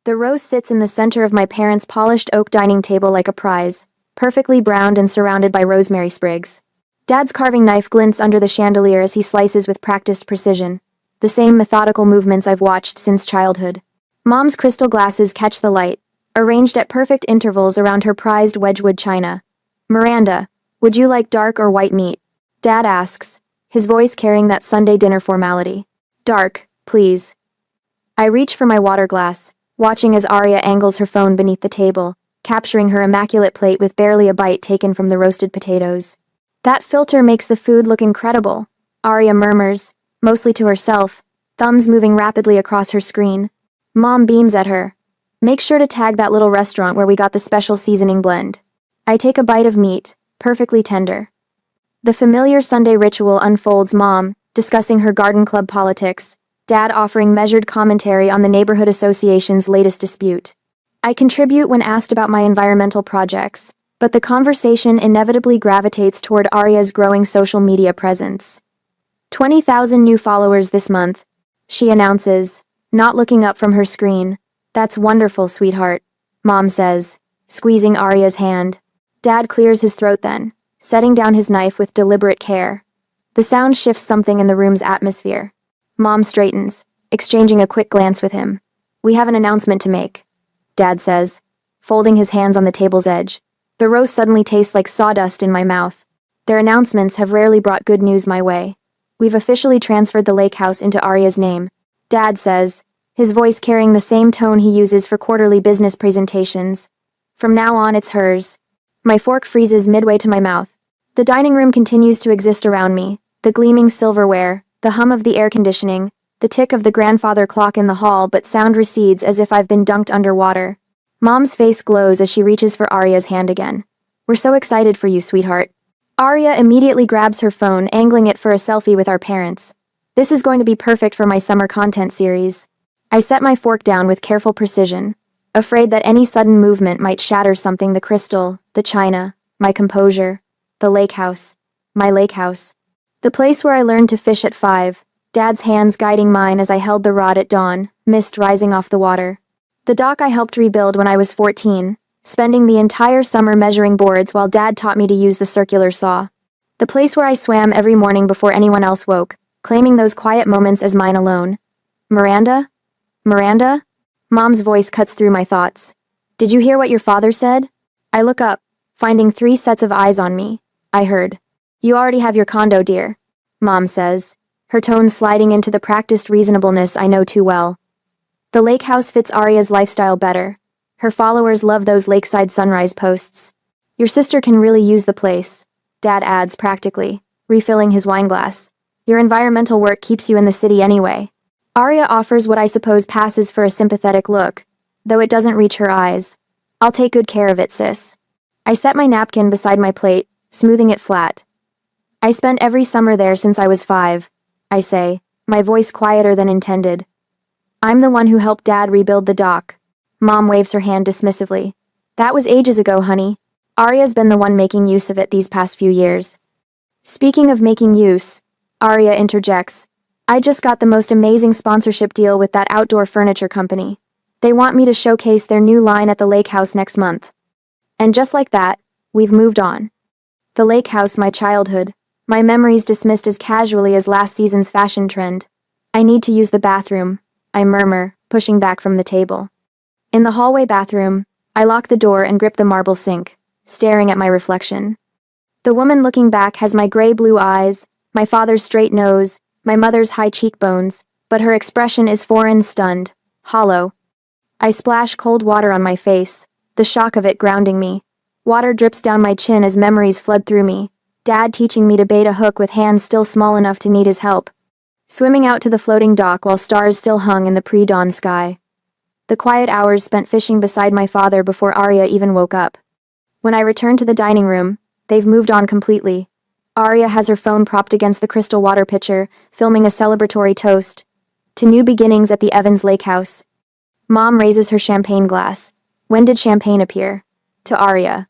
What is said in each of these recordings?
The roast sits in the center of my parents' polished oak dining table like a prize, perfectly browned and surrounded by rosemary sprigs. Dad's carving knife glints under the chandelier as he slices with practiced precision, the same methodical movements I've watched since childhood. Mom's crystal glasses catch the light, arranged at perfect intervals around her prized Wedgwood china. "Miranda, would you like dark or white meat?" Dad asks, his voice carrying that Sunday dinner formality. "Dark, please." I reach for my water glass, watching as Arya angles her phone beneath the table, capturing her immaculate plate with barely a bite taken from the roasted potatoes. "That filter makes the food look incredible," Arya murmurs, mostly to herself, thumbs moving rapidly across her screen. Mom beams at her. "Make sure to tag that little restaurant where we got the special seasoning blend." I take a bite of meat, perfectly tender. The familiar Sunday ritual unfolds, Mom discussing her garden club politics, Dad offering measured commentary on the neighborhood association's latest dispute. I contribute when asked about my environmental projects, but the conversation inevitably gravitates toward Arya's growing social media presence. 20,000 new followers this month, she announces, not looking up from her screen. "That's wonderful, sweetheart," Mom says, squeezing Arya's hand. Dad clears his throat then, setting down his knife with deliberate care. The sound shifts something in the room's atmosphere. Mom straightens, exchanging a quick glance with him. "We have an announcement to make," Dad says, folding his hands on the table's edge. The roast suddenly tastes like sawdust in my mouth. Their announcements have rarely brought good news my way. "We've officially transferred the lake house into Arya's name," Dad says, his voice carrying the same tone he uses for quarterly business presentations. "From now on, it's hers." My fork freezes midway to my mouth. The dining room continues to exist around me, the gleaming silverware, the hum of the air conditioning, the tick of the grandfather clock in the hall, but sound recedes as if I've been dunked underwater. Mom's face glows as she reaches for Arya's hand again. "We're so excited for you, sweetheart." Arya immediately grabs her phone, angling it for a selfie with our parents. "This is going to be perfect for my summer content series." I set my fork down with careful precision, afraid that any sudden movement might shatter something: the crystal, the china, my composure, the lake house, my lake house. The place where I learned to fish at 5, Dad's hands guiding mine as I held the rod at dawn, mist rising off the water. The dock I helped rebuild when I was 14, spending the entire summer measuring boards while Dad taught me to use the circular saw. The place where I swam every morning before anyone else woke, claiming those quiet moments as mine alone. "Miranda? Miranda?" Mom's voice cuts through my thoughts. "Did you hear what your father said?" I look up, finding 3 sets of eyes on me. I heard. "You already have your condo, dear," Mom says, her tone sliding into the practiced reasonableness I know too well. The lake house fits Arya's lifestyle better. Her followers love those lakeside sunrise posts. "Your sister can really use the place," Dad adds practically, refilling his wine glass. "Your environmental work keeps you in the city anyway." Arya offers what I suppose passes for a sympathetic look, though it doesn't reach her eyes. "I'll take good care of it, sis." I set my napkin beside my plate, smoothing it flat. "I spent every summer there since I was 5, I say, my voice quieter than intended. "I'm the one who helped Dad rebuild the dock." Mom waves her hand dismissively. "That was ages ago, honey. Arya's been the one making use of it these past few years." "Speaking of making use," Arya interjects, "I just got the most amazing sponsorship deal with that outdoor furniture company. They want me to showcase their new line at the lake house next month." And just like that, we've moved on. The lake house, my childhood, my memories dismissed as casually as last season's fashion trend. "I need to use the bathroom," I murmur, pushing back from the table. In the hallway bathroom, I lock the door and grip the marble sink, staring at my reflection. The woman looking back has my gray-blue eyes, my father's straight nose, my mother's high cheekbones, but her expression is foreign, stunned, hollow. I splash cold water on my face, the shock of it grounding me. Water drips down my chin as memories flood through me. Dad teaching me to bait a hook with hands still small enough to need his help. Swimming out to the floating dock while stars still hung in the pre-dawn sky. The quiet hours spent fishing beside my father before Arya even woke up. When I return to the dining room, they've moved on completely. Arya has her phone propped against the crystal water pitcher, filming a celebratory toast to new beginnings at the Evans Lake House. Mom raises her champagne glass. "When did champagne appear?" To Arya.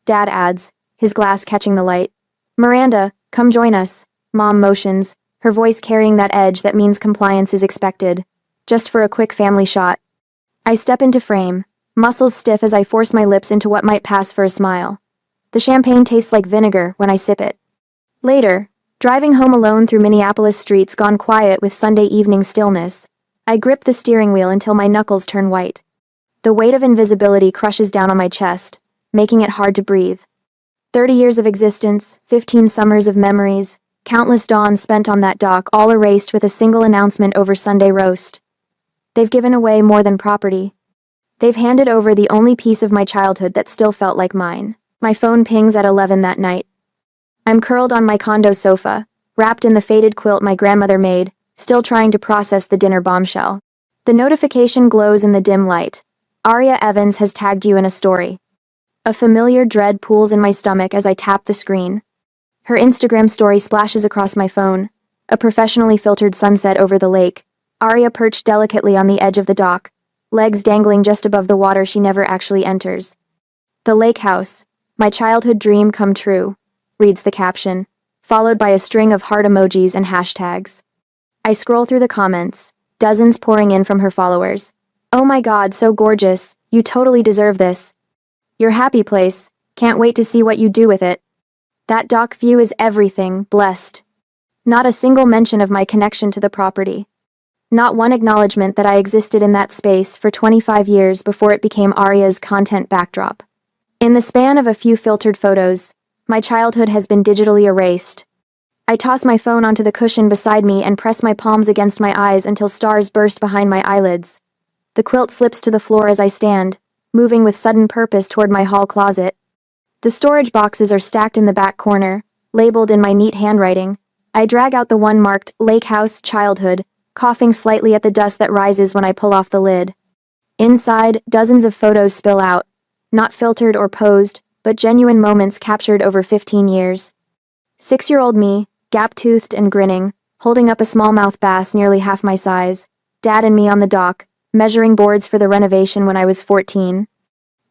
Dad adds, his glass catching the light. "Miranda, come join us." Mom motions, her voice carrying that edge that means compliance is expected. "Just for a quick family shot." I step into frame, muscles stiff as I force my lips into what might pass for a smile. The champagne tastes like vinegar when I sip it. Later, driving home alone through Minneapolis streets gone quiet with Sunday evening stillness, I grip the steering wheel until my knuckles turn white. The weight of invisibility crushes down on my chest, making it hard to breathe. 30 years of existence, 15 summers of memories, countless dawns spent on that dock, all erased with a single announcement over Sunday roast. They've given away more than property. They've handed over the only piece of my childhood that still felt like mine. My phone pings at 11 that night. I'm curled on my condo sofa, wrapped in the faded quilt my grandmother made, still trying to process the dinner bombshell. The notification glows in the dim light. Aria Evans has tagged you in a story. A familiar dread pools in my stomach as I tap the screen. Her Instagram story splashes across my phone. A professionally filtered sunset over the lake. Aria perched delicately on the edge of the dock, legs dangling just above the water she never actually enters. The lake house, my childhood dream come true, reads the caption, followed by a string of heart emojis and hashtags. I scroll through the comments, dozens pouring in from her followers. Oh my god, so gorgeous, you totally deserve this. Your happy place, can't wait to see what you do with it. That dock view is everything, blessed. Not a single mention of my connection to the property. Not one acknowledgement that I existed in that space for 25 years before it became Aria's content backdrop. In the span of a few filtered photos, my childhood has been digitally erased. I toss my phone onto the cushion beside me and press my palms against my eyes until stars burst behind my eyelids. The quilt slips to the floor as I stand, moving with sudden purpose toward my hall closet. The storage boxes are stacked in the back corner, labeled in my neat handwriting. I drag out the one marked Lake House Childhood, coughing slightly at the dust that rises when I pull off the lid. Inside, dozens of photos spill out, not filtered or posed, but genuine moments captured over 15 years. 6-year-old me, gap-toothed and grinning, holding up a smallmouth bass nearly half my size. Dad and me on the dock, measuring boards for the renovation when I was 14.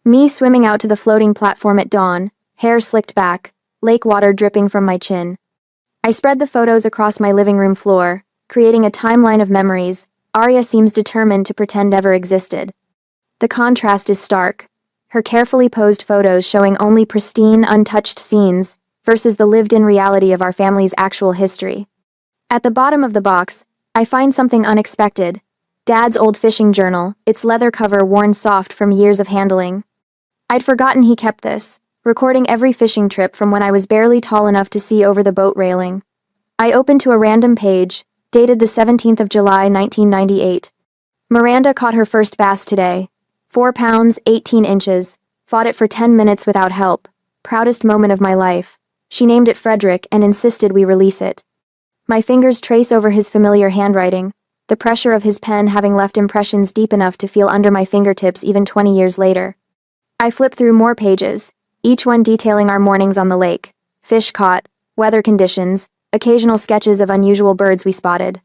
Me swimming out to the floating platform at dawn, hair slicked back, lake water dripping from my chin. I spread the photos across my living room floor, creating a timeline of memories. Aria seems determined to pretend never existed. The contrast is stark. Her carefully posed photos showing only pristine, untouched scenes, versus the lived-in reality of our family's actual history. At the bottom of the box, I find something unexpected. Dad's old fishing journal, its leather cover worn soft from years of handling. I'd forgotten he kept this, recording every fishing trip from when I was barely tall enough to see over the boat railing. I opened to a random page, dated the 17th of July, 1998. Miranda caught her first bass today. 4 pounds, 18 inches. Fought it for 10 minutes without help. Proudest moment of my life. She named it Frederick and insisted we release it. My fingers trace over his familiar handwriting, the pressure of his pen having left impressions deep enough to feel under my fingertips even 20 years later. I flip through more pages, each one detailing our mornings on the lake, fish caught, weather conditions, occasional sketches of unusual birds we spotted.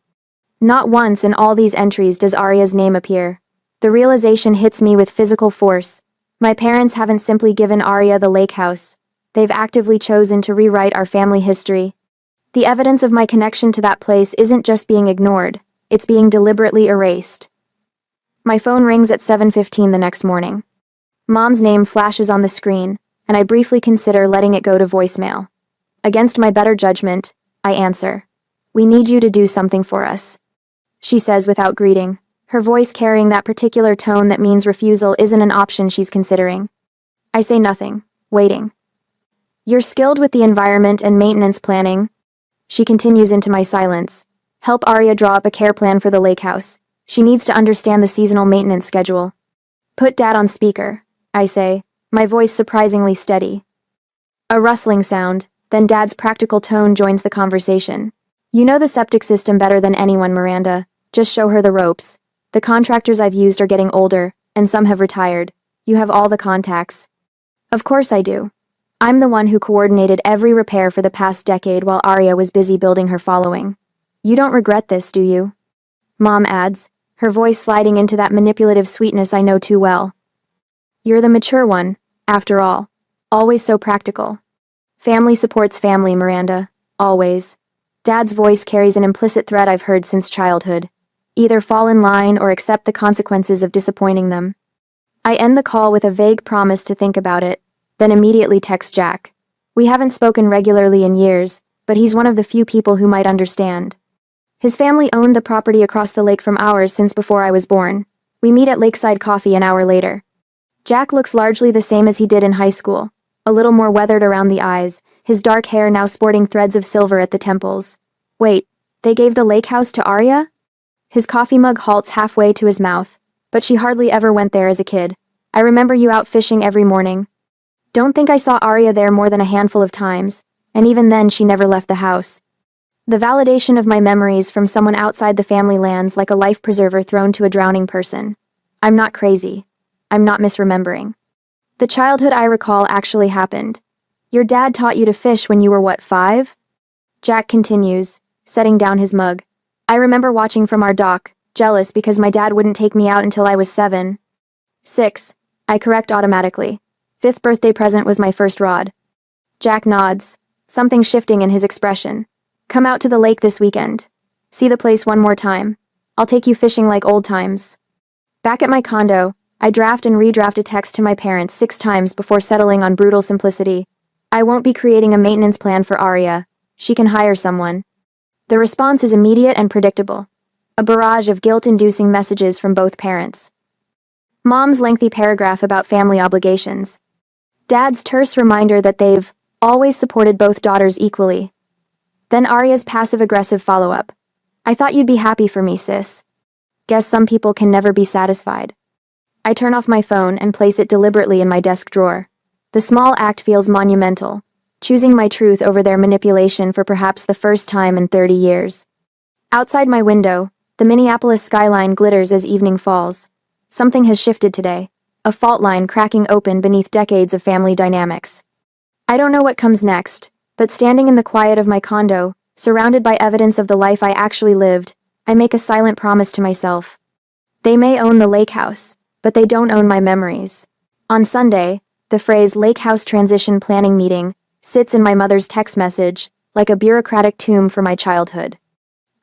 Not once in all these entries does Aria's name appear. The realization hits me with physical force. My parents haven't simply given Aria the lake house. They've actively chosen to rewrite our family history. The evidence of my connection to that place isn't just being ignored, it's being deliberately erased. My phone rings at 7:15 the next morning. Mom's name flashes on the screen, and I briefly consider letting it go to voicemail. Against my better judgment, I answer. We need you to do something for us, she says without greeting, her voice carrying that particular tone that means refusal isn't an option she's considering. I say nothing, waiting. You're skilled with the environment and maintenance planning. She continues into my silence. Help Aria draw up a care plan for the lake house. She needs to understand the seasonal maintenance schedule. Put Dad on speaker, I say, my voice surprisingly steady. A rustling sound, then Dad's practical tone joins the conversation. You know the septic system better than anyone, Miranda. Just show her the ropes. The contractors I've used are getting older, and some have retired. You have all the contacts. Of course I do. I'm the one who coordinated every repair for the past decade while Aria was busy building her following. You don't regret this, do you? Mom adds, her voice sliding into that manipulative sweetness I know too well. You're the mature one, after all. Always so practical. Family supports family, Miranda. Always. Dad's voice carries an implicit threat I've heard since childhood. Either fall in line or accept the consequences of disappointing them. I end the call with a vague promise to think about it, then immediately text Jack. We haven't spoken regularly in years, but he's one of the few people who might understand. His family owned the property across the lake from ours since before I was born. We meet at Lakeside Coffee an hour later. Jack looks largely the same as he did in high school, a little more weathered around the eyes, his dark hair now sporting threads of silver at the temples. Wait, they gave the lake house to Arya? His coffee mug halts halfway to his mouth, but she hardly ever went there as a kid. I remember you out fishing every morning. Don't think I saw Arya there more than a handful of times, and even then she never left the house. The validation of my memories from someone outside the family lands like a life preserver thrown to a drowning person. I'm not crazy. I'm not misremembering. The childhood I recall actually happened. Your dad taught you to fish when you were what, 5? Jack continues, setting down his mug. I remember watching from our dock, jealous because my dad wouldn't take me out until I was 7. 6. I correct automatically. 5th birthday present was my first rod. Jack nods, something shifting in his expression. Come out to the lake this weekend. See the place one more time. I'll take you fishing like old times. Back at my condo, I draft and redraft a text to my parents 6 times before settling on brutal simplicity. I won't be creating a maintenance plan for Arya. She can hire someone. The response is immediate and predictable. A barrage of guilt-inducing messages from both parents. Mom's lengthy paragraph about family obligations. Dad's terse reminder that they've always supported both daughters equally. Then Arya's passive-aggressive follow-up. I thought you'd be happy for me, sis. Guess some people can never be satisfied. I turn off my phone and place it deliberately in my desk drawer. The small act feels monumental, choosing my truth over their manipulation for perhaps the first time in 30 years. Outside my window, the Minneapolis skyline glitters as evening falls. Something has shifted today, a fault line cracking open beneath decades of family dynamics. I don't know what comes next, but standing in the quiet of my condo, surrounded by evidence of the life I actually lived, I make a silent promise to myself. They may own the lake house, but they don't own my memories. On Sunday, the phrase Lake House Transition Planning Meeting sits in my mother's text message, like a bureaucratic tomb for my childhood.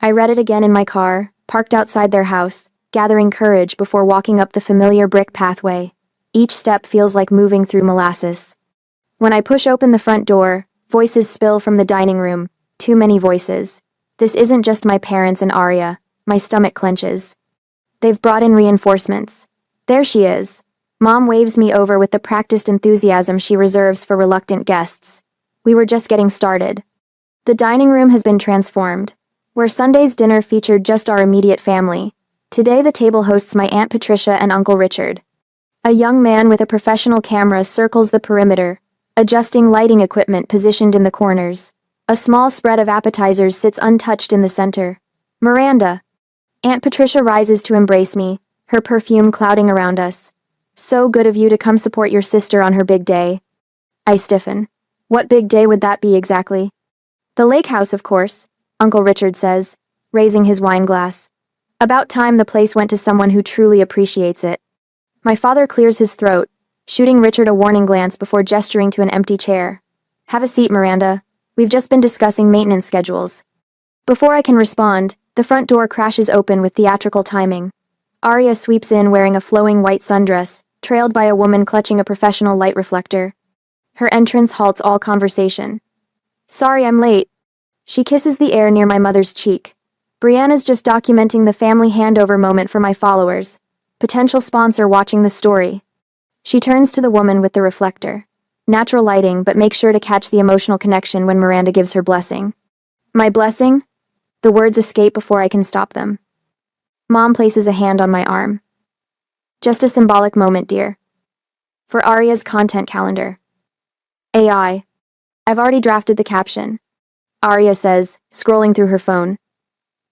I read it again in my car, parked outside their house, gathering courage before walking up the familiar brick pathway. Each step feels like moving through molasses. When I push open the front door, voices spill from the dining room, too many voices. This isn't just my parents and Arya, my stomach clenches. They've brought in reinforcements. There she is. Mom waves me over with the practiced enthusiasm she reserves for reluctant guests. We were just getting started. The dining room has been transformed. Where Sunday's dinner featured just our immediate family, today the table hosts my Aunt Patricia and Uncle Richard. A young man with a professional camera circles the perimeter, adjusting lighting equipment positioned in the corners. A small spread of appetizers sits untouched in the center. Miranda. Aunt Patricia rises to embrace me, her perfume clouding around us. So good of you to come support your sister on her big day. I stiffen. What big day would that be exactly? The lake house, of course, Uncle Richard says, raising his wine glass. About time the place went to someone who truly appreciates it. My father clears his throat, shooting Richard a warning glance before gesturing to an empty chair. Have a seat, Miranda. We've just been discussing maintenance schedules. Before I can respond, the front door crashes open with theatrical timing. Arya sweeps in wearing a flowing white sundress, trailed by a woman clutching a professional light reflector. Her entrance halts all conversation. Sorry I'm late. She kisses the air near my mother's cheek. Brianna's just documenting the family handover moment for my followers. Potential sponsor watching the story. She turns to the woman with the reflector. Natural lighting, but make sure to catch the emotional connection when Miranda gives her blessing. My blessing? The words escape before I can stop them. Mom places a hand on my arm. Just a symbolic moment, dear. For Arya's content calendar. AI. I've already drafted the caption. Arya says, scrolling through her phone.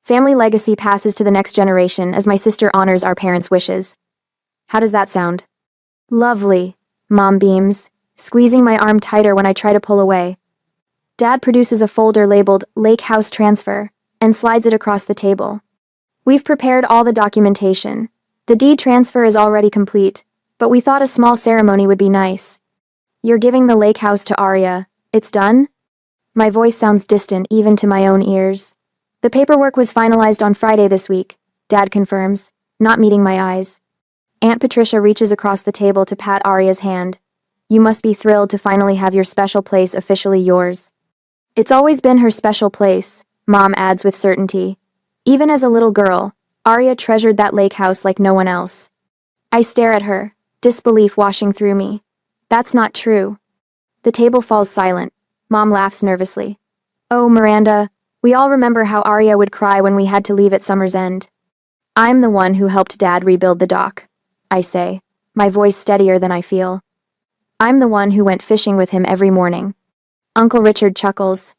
Family legacy passes to the next generation as my sister honors our parents' wishes. How does that sound? Lovely, Mom beams, squeezing my arm tighter when I try to pull away. Dad produces a folder labeled Lake House Transfer and slides it across the table. We've prepared all the documentation. The deed transfer is already complete, but we thought a small ceremony would be nice. You're giving the lake house to Arya. It's done? My voice sounds distant even to my own ears. The paperwork was finalized on Friday this week. Dad confirms, not meeting my eyes. Aunt Patricia reaches across the table to pat Arya's hand. You must be thrilled to finally have your special place officially yours. It's always been her special place, Mom adds with certainty. Even as a little girl, Arya treasured that lake house like no one else. I stare at her, disbelief washing through me. That's not true. The table falls silent. Mom laughs nervously. Oh, Miranda, we all remember how Arya would cry when we had to leave at summer's end. I'm the one who helped Dad rebuild the dock, I say, my voice steadier than I feel. I'm the one who went fishing with him every morning. Uncle Richard chuckles.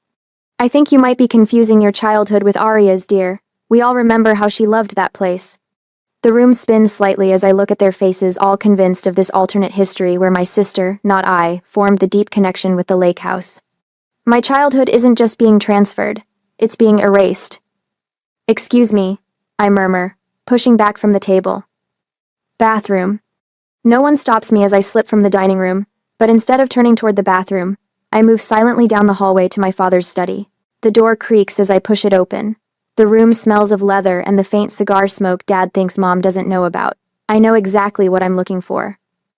I think you might be confusing your childhood with Arya's, dear. We all remember how she loved that place. The room spins slightly as I look at their faces, all convinced of this alternate history where my sister, not I, formed the deep connection with the lake house. My childhood isn't just being transferred, it's being erased. Excuse me, I murmur, pushing back from the table. Bathroom. No one stops me as I slip from the dining room, but instead of turning toward the bathroom, I move silently down the hallway to my father's study. The door creaks as I push it open. The room smells of leather and the faint cigar smoke Dad thinks Mom doesn't know about. I know exactly what I'm looking for.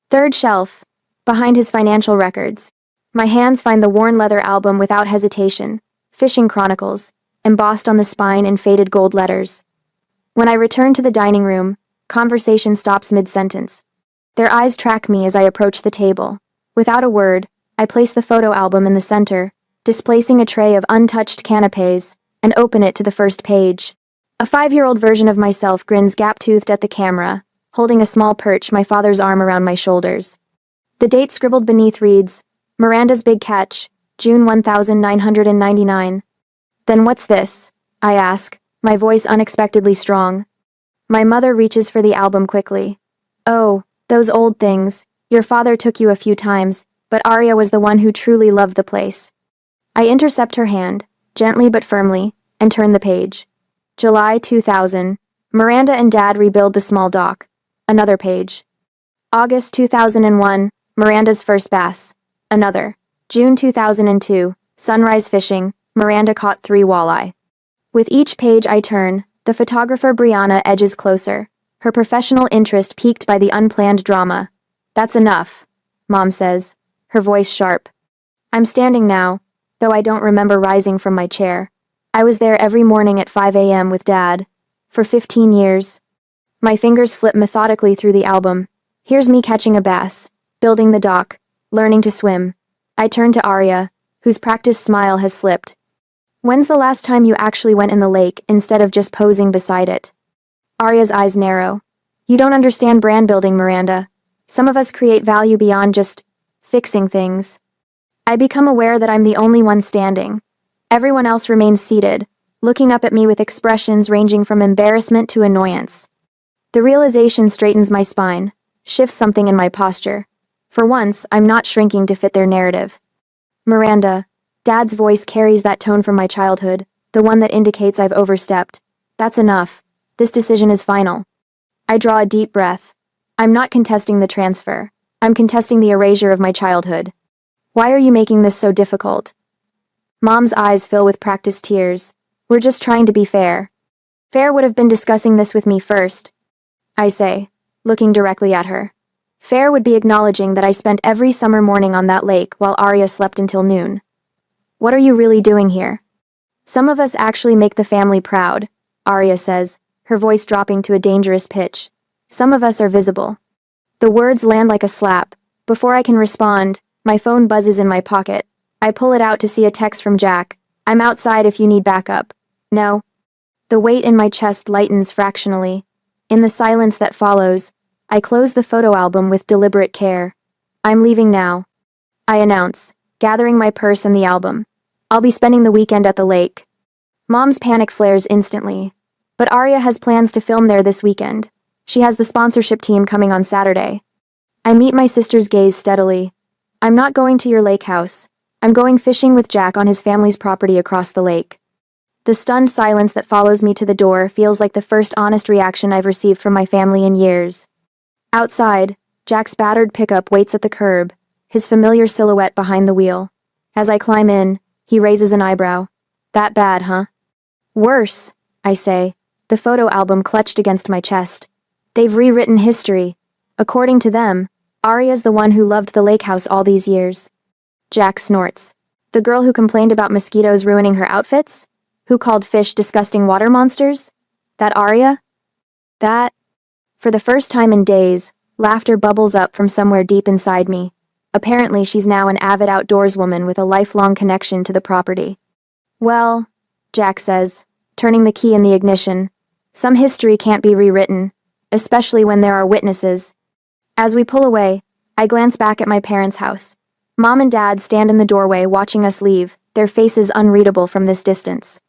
Third shelf, behind his financial records. My hands find the worn leather album without hesitation, Fishing Chronicles, embossed on the spine in faded gold letters. When I return to the dining room, conversation stops mid-sentence. Their eyes track me as I approach the table. Without a word, I place the photo album in the center, displacing a tray of untouched canapes, and open it to the first page. A 5-year-old version of myself grins gap-toothed at the camera, holding a small perch, my father's arm around my shoulders. The date scribbled beneath reads, Miranda's Big Catch, June 1999. Then what's this? I ask, my voice unexpectedly strong. My mother reaches for the album quickly. Oh, those old things. Your father took you a few times, but Arya was the one who truly loved the place. I intercept her hand, gently but firmly, and turn the page. July 2000. Miranda and Dad rebuild the small dock. Another page. August 2001. Miranda's first bass. Another. June 2002. Sunrise fishing. Miranda caught 3 walleye. With each page I turn, the photographer Brianna edges closer, her professional interest piqued by the unplanned drama. That's enough, Mom says, her voice sharp. I'm standing now, though I don't remember rising from my chair. I was there every morning at 5 a.m. with Dad. For 15 years. My fingers flip methodically through the album. Here's me catching a bass, building the dock, learning to swim. I turn to Arya, whose practiced smile has slipped. When's the last time you actually went in the lake instead of just posing beside it? Arya's eyes narrow. You don't understand brand building, Miranda. Some of us create value beyond just fixing things. I become aware that I'm the only one standing. Everyone else remains seated, looking up at me with expressions ranging from embarrassment to annoyance. The realization straightens my spine, shifts something in my posture. For once, I'm not shrinking to fit their narrative. Miranda, Dad's voice carries that tone from my childhood, the one that indicates I've overstepped. That's enough. This decision is final. I draw a deep breath. I'm not contesting the transfer. I'm contesting the erasure of my childhood. Why are you making this so difficult? Mom's eyes fill with practiced tears. We're just trying to be fair. Fair would have been discussing this with me first, I say, looking directly at her. Fair would be acknowledging that I spent every summer morning on that lake while Arya slept until noon. What are you really doing here? Some of us actually make the family proud, Arya says, her voice dropping to a dangerous pitch. Some of us are visible. The words land like a slap. Before I can respond, my phone buzzes in my pocket. I pull it out to see a text from Jack. I'm outside if you need backup. No. The weight in my chest lightens fractionally. In the silence that follows, I close the photo album with deliberate care. I'm leaving now, I announce, gathering my purse and the album. I'll be spending the weekend at the lake. Mom's panic flares instantly. But Arya has plans to film there this weekend. She has the sponsorship team coming on Saturday. I meet my sister's gaze steadily. I'm not going to your lake house. I'm going fishing with Jack on his family's property across the lake. The stunned silence that follows me to the door feels like the first honest reaction I've received from my family in years. Outside, Jack's battered pickup waits at the curb, his familiar silhouette behind the wheel. As I climb in, he raises an eyebrow. That bad, huh? Worse, I say, the photo album clutched against my chest. They've rewritten history. According to them, Arya's the one who loved the lake house all these years. Jack snorts. The girl who complained about mosquitoes ruining her outfits? Who called fish disgusting water monsters? That Arya? That? For the first time in days, laughter bubbles up from somewhere deep inside me. Apparently she's now an avid outdoors woman with a lifelong connection to the property. Well, Jack says, turning the key in the ignition, some history can't be rewritten, especially when there are witnesses. As we pull away, I glance back at my parents' house. Mom and Dad stand in the doorway watching us leave, their faces unreadable from this distance.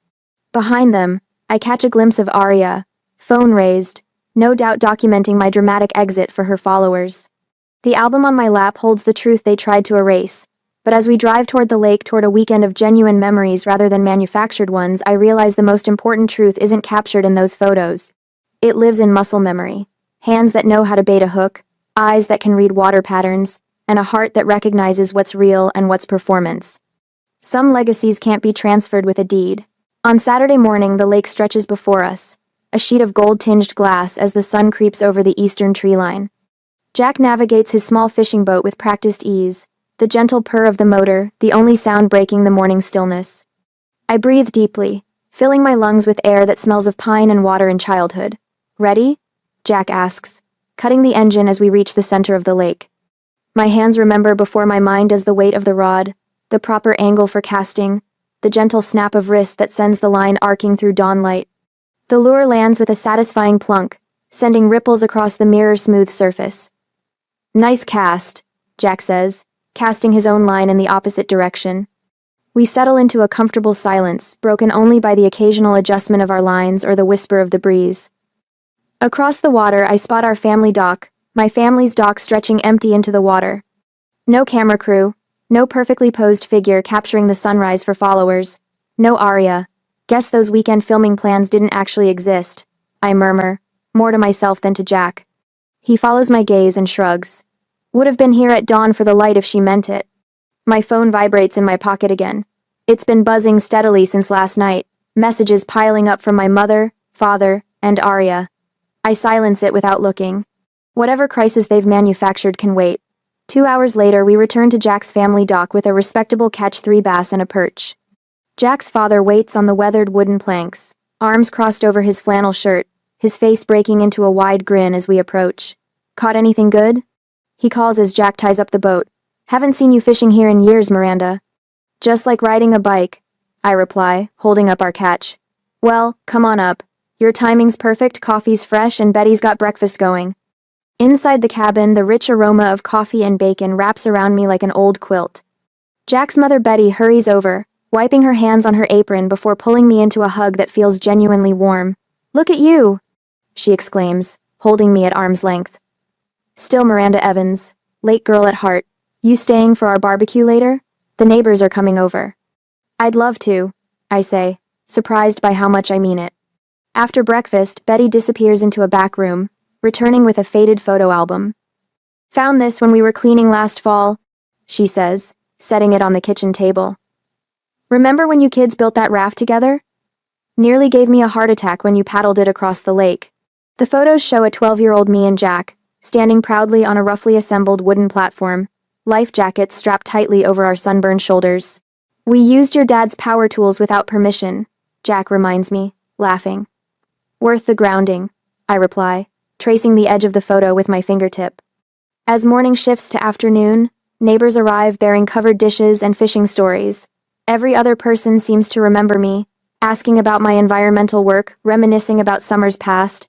Behind them, I catch a glimpse of Arya, phone raised, no doubt documenting my dramatic exit for her followers. The album on my lap holds the truth they tried to erase, but as we drive toward the lake toward a weekend of genuine memories rather than manufactured ones, I realize the most important truth isn't captured in those photos. It lives in muscle memory, hands that know how to bait a hook, eyes that can read water patterns, and a heart that recognizes what's real and what's performance. Some legacies can't be transferred with a deed. On Saturday morning, the lake stretches before us, a sheet of gold-tinged glass as the sun creeps over the eastern tree line. Jack navigates his small fishing boat with practiced ease, the gentle purr of the motor, the only sound breaking the morning stillness. I breathe deeply, filling my lungs with air that smells of pine and water and childhood. Ready? Jack asks, cutting the engine as we reach the center of the lake. My hands remember before my mind does the weight of the rod, the proper angle for casting, the gentle snap of wrist that sends the line arcing through dawnlight. The lure lands with a satisfying plunk, sending ripples across the mirror-smooth surface. Nice cast, Jack says, casting his own line in the opposite direction. We settle into a comfortable silence, broken only by the occasional adjustment of our lines or the whisper of the breeze. Across the water, I spot our family dock, my family's dock stretching empty into the water. No camera crew, no perfectly posed figure capturing the sunrise for followers. No Arya. Guess those weekend filming plans didn't actually exist, I murmur, more to myself than to Jack. He follows my gaze and shrugs. Would have been here at dawn for the light if she meant it. My phone vibrates in my pocket again. It's been buzzing steadily since last night, messages piling up from my mother, father, and Arya. I silence it without looking. Whatever crisis they've manufactured can wait. 2 hours later, we return to Jack's family dock with a respectable catch-3 bass and a perch. Jack's father waits on the weathered wooden planks, arms crossed over his flannel shirt, his face breaking into a wide grin as we approach. Caught anything good? He calls as Jack ties up the boat. Haven't seen you fishing here in years, Miranda. Just like riding a bike, I reply, holding up our catch. Well, come on up. Your timing's perfect, coffee's fresh, and Betty's got breakfast going. Inside the cabin, the rich aroma of coffee and bacon wraps around me like an old quilt. Jack's mother Betty hurries over, wiping her hands on her apron before pulling me into a hug that feels genuinely warm. Look at you, she exclaims, holding me at arm's length. Still Miranda Evans, late girl at heart. You staying for our barbecue later? The neighbors are coming over. I'd love to, I say, surprised by how much I mean it. After breakfast, Betty disappears into a back room, returning with a faded photo album. Found this when we were cleaning last fall, she says, setting it on the kitchen table. Remember when you kids built that raft together? Nearly gave me a heart attack when you paddled it across the lake. The photos show a 12-year-old me and Jack, standing proudly on a roughly assembled wooden platform, life jackets strapped tightly over our sunburned shoulders. We used your dad's power tools without permission, Jack reminds me, laughing. Worth the grounding, I reply, tracing the edge of the photo with my fingertip. As morning shifts to afternoon, neighbors arrive bearing covered dishes and fishing stories. Every other person seems to remember me, asking about my environmental work, reminiscing about summers past.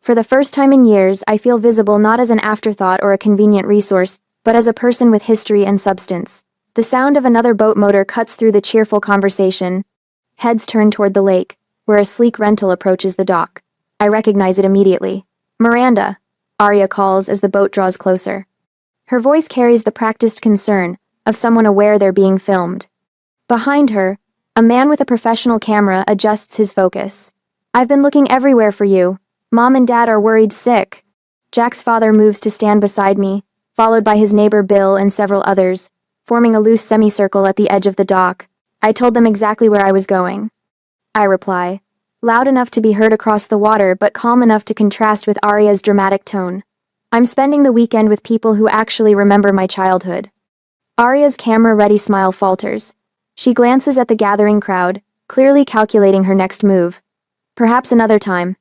For the first time in years, I feel visible not as an afterthought or a convenient resource, but as a person with history and substance. The sound of another boat motor cuts through the cheerful conversation. Heads turn toward the lake, where a sleek rental approaches the dock. I recognize it immediately. Miranda, Arya calls as the boat draws closer. Her voice carries the practiced concern of someone aware they're being filmed. Behind her, a man with a professional camera adjusts his focus. I've been looking everywhere for you. Mom and Dad are worried sick. Jack's father moves to stand beside me, followed by his neighbor Bill and several others, forming a loose semicircle at the edge of the dock. I told them exactly where I was going. I reply, loud enough to be heard across the water but calm enough to contrast with Arya's dramatic tone. I'm spending the weekend with people who actually remember my childhood. Arya's camera-ready smile falters. She glances at the gathering crowd, clearly calculating her next move. Perhaps another time.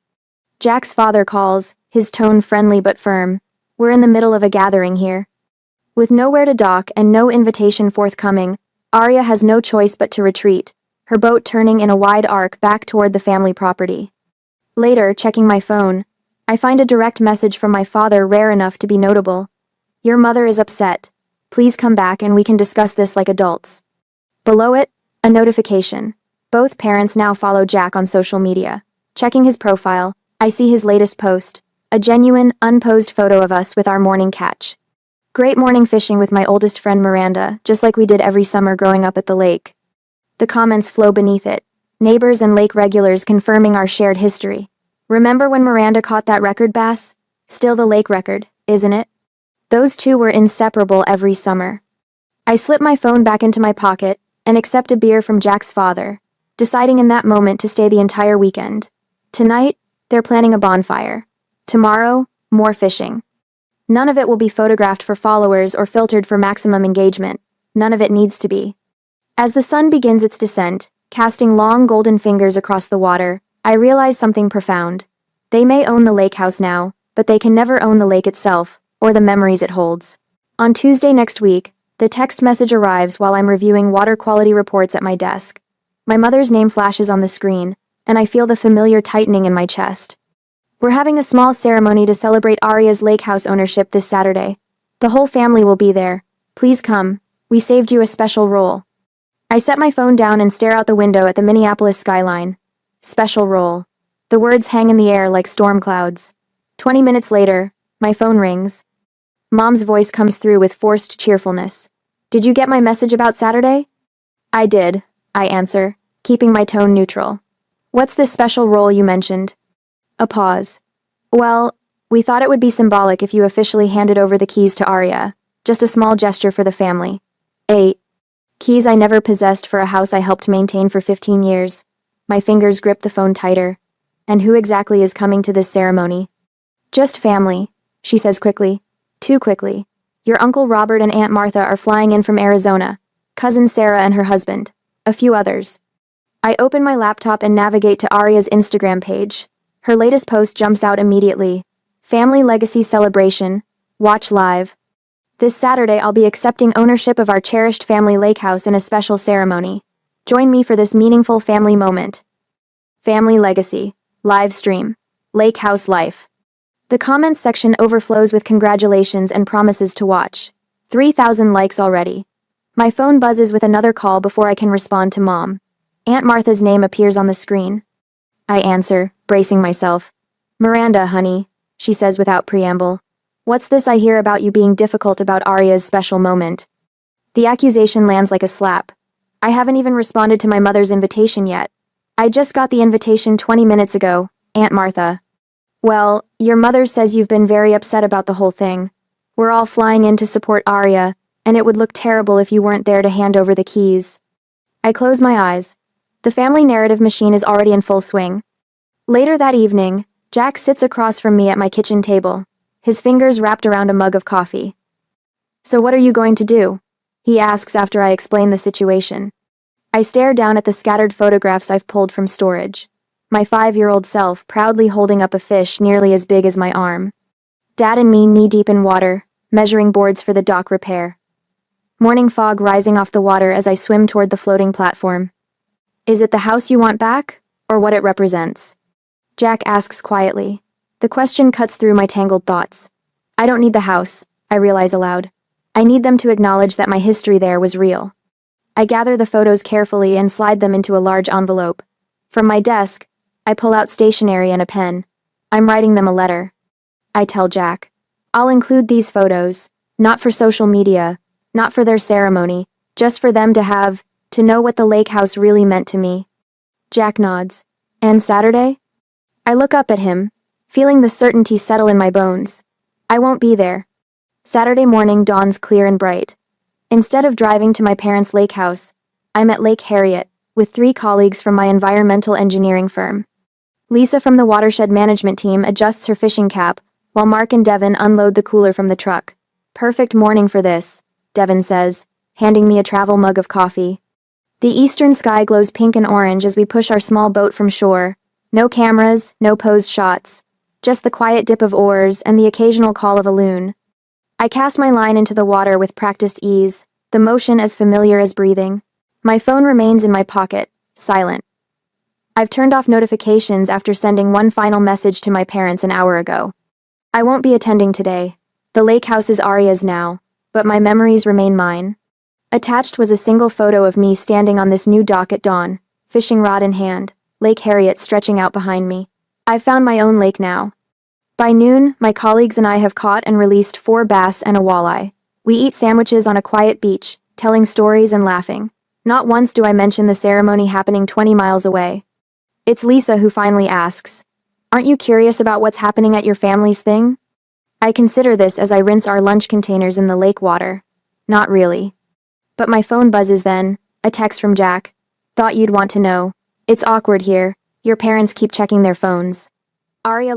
Jack's father calls, his tone friendly but firm. We're in the middle of a gathering here. With nowhere to dock and no invitation forthcoming, Arya has no choice but to retreat, her boat turning in a wide arc back toward the family property. Later, checking my phone, I find a direct message from my father rare enough to be notable. Your mother is upset. Please come back and we can discuss this like adults. Below it, a notification. Both parents now follow Jack on social media. Checking his profile, I see his latest post, a genuine, unposed photo of us with our morning catch. Great morning fishing with my oldest friend Miranda, just like we did every summer growing up at the lake. The comments flow beneath it, neighbors and lake regulars confirming our shared history. Remember when Miranda caught that record bass? Still the lake record, isn't it? Those two were inseparable every summer. I slip my phone back into my pocket and accept a beer from Jack's father, deciding in that moment to stay the entire weekend. Tonight, they're planning a bonfire. Tomorrow, more fishing. None of it will be photographed for followers or filtered for maximum engagement. None of it needs to be. As the sun begins its descent, casting long golden fingers across the water, I realize something profound. They may own the lake house now, but they can never own the lake itself, or the memories it holds. On Tuesday next week, the text message arrives while I'm reviewing water quality reports at my desk. My mother's name flashes on the screen, and I feel the familiar tightening in my chest. We're having a small ceremony to celebrate Arya's lake house ownership this Saturday. The whole family will be there. Please come. We saved you a special role. I set my phone down and stare out the window at the Minneapolis skyline. Special role. The words hang in the air like storm clouds. 20 minutes later, my phone rings. Mom's voice comes through with forced cheerfulness. Did you get my message about Saturday? I did, I answer, keeping my tone neutral. What's this special role you mentioned? A pause. Well, we thought it would be symbolic if you officially handed over the keys to Arya. Just a small gesture for the family. 8. Keys I never possessed for a house I helped maintain for 15 years. My fingers grip the phone tighter. And who exactly is coming to this ceremony? Just family, she says quickly. Too quickly. Your Uncle Robert and Aunt Martha are flying in from Arizona. Cousin Sarah and her husband. A few others. I open my laptop and navigate to Arya's Instagram page. Her latest post jumps out immediately. Family Legacy Celebration. Watch live. This Saturday I'll be accepting ownership of our cherished family lake house in a special ceremony. Join me for this meaningful family moment. Family Legacy. Live stream. Lake House Life. The comments section overflows with congratulations and promises to watch. 3,000 likes already. My phone buzzes with another call before I can respond to Mom. Aunt Martha's name appears on the screen. I answer, bracing myself. Miranda, honey, she says without preamble. What's this I hear about you being difficult about Arya's special moment? The accusation lands like a slap. I haven't even responded to my mother's invitation yet. I just got the invitation 20 minutes ago, Aunt Martha. Well, your mother says you've been very upset about the whole thing. We're all flying in to support Arya, and it would look terrible if you weren't there to hand over the keys. I close my eyes. The family narrative machine is already in full swing. Later that evening, Jack sits across from me at my kitchen table, his fingers wrapped around a mug of coffee. So what are you going to do? He asks after I explain the situation. I stare down at the scattered photographs I've pulled from storage. My 5-year-old self proudly holding up a fish nearly as big as my arm. Dad and me knee-deep in water, measuring boards for the dock repair. Morning fog rising off the water as I swim toward the floating platform. Is it the house you want back, or what it represents? Jack asks quietly. The question cuts through my tangled thoughts. I don't need the house, I realize aloud. I need them to acknowledge that my history there was real. I gather the photos carefully and slide them into a large envelope. From my desk, I pull out stationery and a pen. I'm writing them a letter. I tell Jack. I'll include these photos, not for social media, not for their ceremony, just for them to know what the lake house really meant to me. Jack nods. And Saturday? I look up at him, feeling the certainty settle in my bones. I won't be there. Saturday morning dawns clear and bright. Instead of driving to my parents' lake house, I'm at Lake Harriet, with 3 colleagues from my environmental engineering firm. Lisa from the watershed management team adjusts her fishing cap, while Mark and Devin unload the cooler from the truck. Perfect morning for this, Devin says, handing me a travel mug of coffee. The eastern sky glows pink and orange as we push our small boat from shore. No cameras, no posed shots. Just the quiet dip of oars and the occasional call of a loon. I cast my line into the water with practiced ease, the motion as familiar as breathing. My phone remains in my pocket, silent. I've turned off notifications after sending one final message to my parents an hour ago. I won't be attending today. The lake house is Arya's now, but my memories remain mine. Attached was a single photo of me standing on this new dock at dawn, fishing rod in hand, Lake Harriet stretching out behind me. I've found my own lake now. By noon, my colleagues and I have caught and released 4 bass and a walleye. We eat sandwiches on a quiet beach, telling stories and laughing. Not once do I mention the ceremony happening 20 miles away. It's Lisa who finally asks, "Aren't you curious about what's happening at your family's thing?" I consider this as I rinse our lunch containers in the lake water. Not really. But my phone buzzes then, a text from Jack. "Thought you'd want to know. It's awkward here. Your parents keep checking their phones." Arya